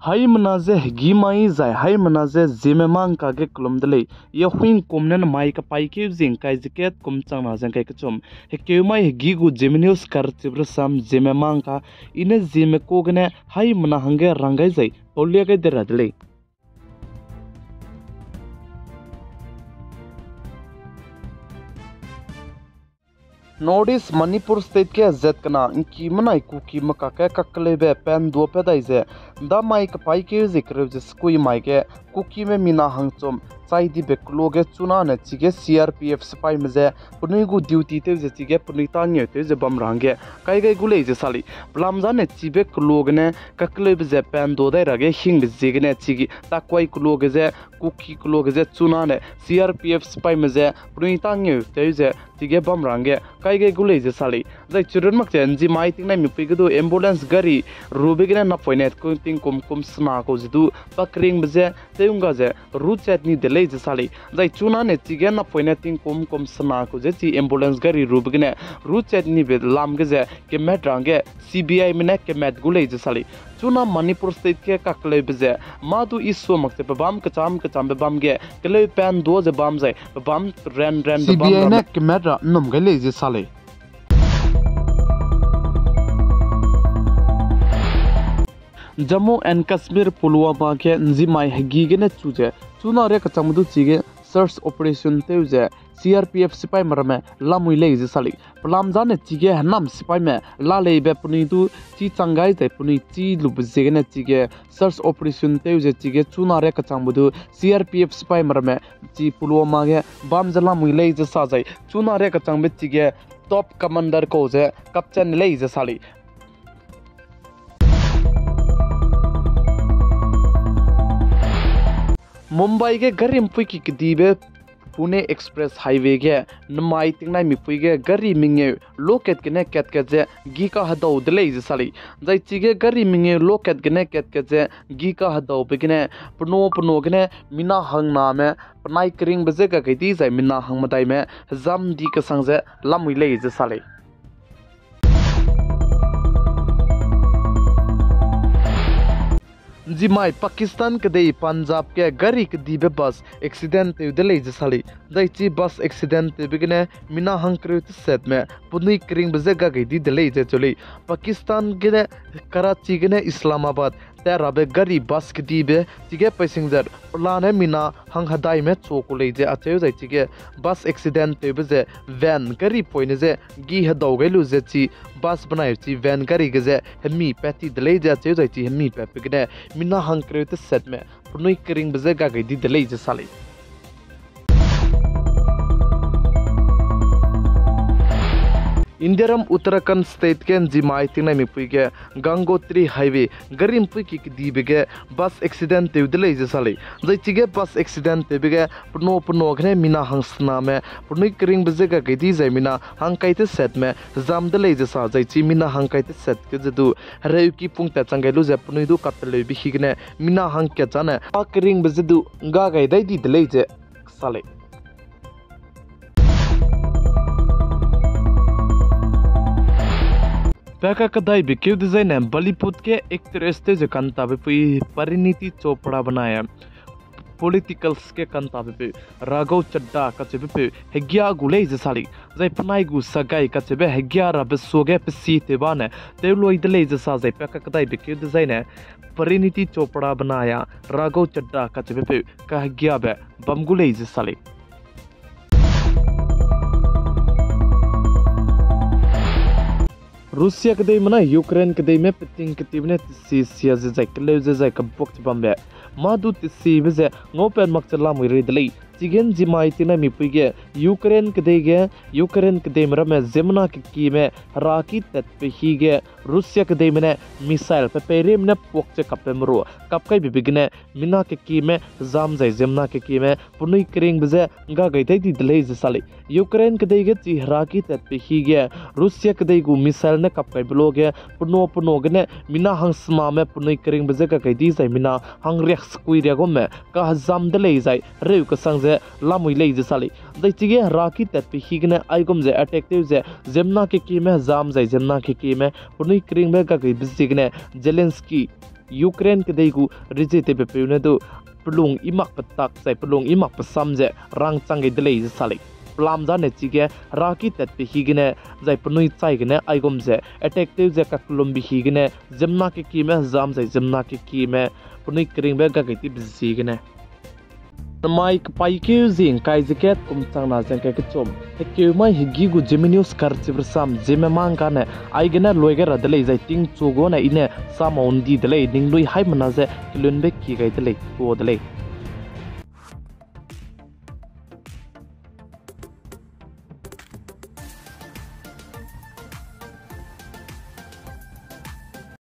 Hai menaze gimai zai hai menaze zeme mang kage klum dele ye huing komnen mai ka pai ke jing kai jiket kum chang na jang kai kachum he ke mai gi gu geminius kar tibra sam zeme mang ka ine zeme ko gne hai mena hange rangai zai olya ke dera dele Northeast Manipur state ke zet kana inki manai ku ki maka ke kaklebe pen do pe dai ze da mai ka pai ke zikre je skui mai ke kuki me mina hangchom chai di bekloge chuna na chige CRPF sipai meze punui gu duty te je chige punita nge te je bam range kai gai gule je sali plamza ne chibe klog ne kaklebe je pen do dai rage hing je ne chigi ta koi klog je kuki klog je chuna ne CRPF sipai meze punita nge te je chige bam range kai gai gule je sali dai churun mak chen ji mai ting na mi pi gu ambulance gari rubigina na poinet ko ting kum sna ko jidu pakring bje teunga je root chatni delay je sali dai chuna ne chige na poinet ting kum sna ko je chi ambulance gari rubigina root chatni be lam ge je ke metrange CBI mine ke met gule je sali chuna Manipur state ke kakle bje madu iso makte bam kacham be bam ge kele pan do je bam jai bam ran be bam CBI ne ke metra nom gele je sali Jammu and Kashmir Pulwama ke nzimai hegi ne chuje chuna re kachamdu chige search operation teuje CRPF sipai marame lamui leize sali plam jane chige hanam sipai me la leibe puni tu chi changai te puni chi lubje ne chige search operation teuje chige chuna re kachamdu CRPF sipai marame chi Pulwama ge bam jala mui leize sajai chuna re kachangbe chige top commander ko je captain leize sali Mumbai के गरी मुई की दीबे Pune express highway के नमाई तिंगनाई मिपुई के गरी मिंगे locate के ने केट के जे गी का हदौ दले जे साली जै चिगे गरी मिंगे लोकेट के ने केट के जे गी का हदौ बेगने पनो के ने मिना हंग ना में पनाई करिंग बजे का गैती जै मिना हंग मदाई में जम दी के संग जे लमुई ले जे साली जी माई पाकिस्तान के दे पंजाब के गरी के दीबे बस एक्सीडेंट ते दले जे साली दई ची बस एक्सीडेंट ते बिगने मिना हंकरे सेट में पुनी करिंग बजे गा गई दले जे चली पाकिस्तान के कराची के इस्लामाबाद ते राबे गरी बस के दीबे चिगे पैसेंजर लाने मिना हंग हदाई में चोको ले जे अचे जे चिगे बस एक्सीडेंट ते बजे वैन गरी पोइने जे गी हदौ गैलु जे ची बस बनाय ची वैन गरी के जे हमी पैती दले जे अचे जे ची हमी पे बिगने मिना हंकरे सेट में पुनी करिंग बजे गा गई दले जे साली इंडियरम उत्तराखंड स्टेट के जिमाई तिंगना मिपुई के गंगोत्री हाईवे गरी मुई की दीबे के बस एक्सीडेंट ते दले जे साली जै चिगे बस एक्सीडेंट ते बेगे पनो घने मिना हंसना में पुनी करिंग बजे का गई जै मिना हंकाइते सेट में जाम दले जे सा जै ची मिना हंकाइते सेट के जदु रेउ की पुंगते चंगैलु जे पुनी दु कतले बिखिगने मिना हंक के जाने करिंग बजे दु गा गई दै दी दले जे साली पैका कदाई बिक्यू डिजाइन है बॉलीवुड के एक्ट्रेस थे जो कंताबे पे परिणीति चोपड़ा बनाया पॉलिटिकल्स के कंताबे पे राघव चड्डा कचबे पे हेग्या गुले जसाली जै पनाई गु सगाई कचबे हेग्या रब सोगे पे सीते बाने तेलो इदले जसा जै पैका कदाई बिक्यू डिजाइन है परिणीति चोपड़ा बनाया राघव चड्डा कचबे पे कहग्या बे बमगुले जसाली रूसिया के दे मना यूक्रेन के दे में पिटिंग के तिबने तिसी सिया जे जाय कले जे जाय कबोक बम्बे मादु तिसी बजे ngopen makchala मुइरे दले चिगेन जिमाई तिना मिपुगे यूक्रेन के दे मरा में जेमना के में राकी तत पे हीगे रूसिया के दे में मिसाइल पे पेरे में पोकचे कपे मरो कपकै बिबिगने मिना के में जाम जाय जेमना के में पुनुई करिंग बजे गा गई दै दले जे साली यूक्रेन के दे ची राकी तत पे हीगे रूसिया के दे गु मिसाइल ने कपकै ब्लोगे पुनो गने मिना हंसमा में पुनुई करिंग बजे गा गई जाय मिना हंग रेक्स कुइरेगो में का जाम दले जाय रेउ के संग जे लामुई ले जे साली दै चिगे राकी तत पे हीगने आइगम जे अटैक ते जे जेमना के में जाम जाय जेमना के में पुनुई करिंग में गा गई बिसिगने Zelensky Ukraine ke deigu rijete be peune do pelung imak petak sai pelung imak pesam je rang changai delei je salik plam ja ne chige raki tet pe higine jai punui chai gine aigom je attack te je ka klum bi higine jemna ke ki me jam jai jemna ke ki me punui kring be ga ke ti bisi gine mai pai ke zing kai ziket kum chang na jeng ke chom ke mai higi gu geminius kar chibersam jeme mang ka ne ai gine loiger delei jai ting chugo na ine samon di delei ning lui hai mana je kilun be ki gai delei ko delei